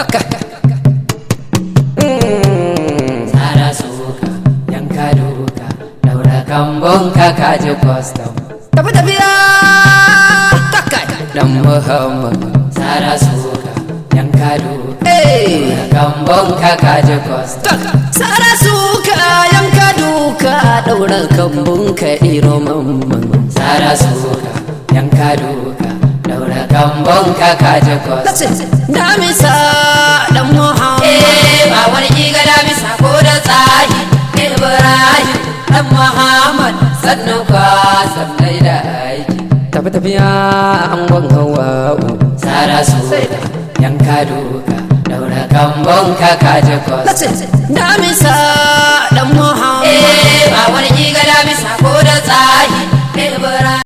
Doka Sara suka yanka duka daura kambon ka kaji custom tafi tafiya Doka dan Muhammad Sara suka yanka duka daura kambon ka kaji custom Sara suka yanka duka daura kambon ka iro mamman Sara suka yanka duka daura kambon ka kaji custom damisa dan Muhammad ba wani giga damisa ko da tsahi Ibrahim dan Muhammad sannu ka sannai da aiki tafi tafiya an gwan Hawwa'u Sara suka yanka duka daura kambon ka kaji custom damisa dan Muhammad ba wani giga damisa ko da tsahi Ibrahim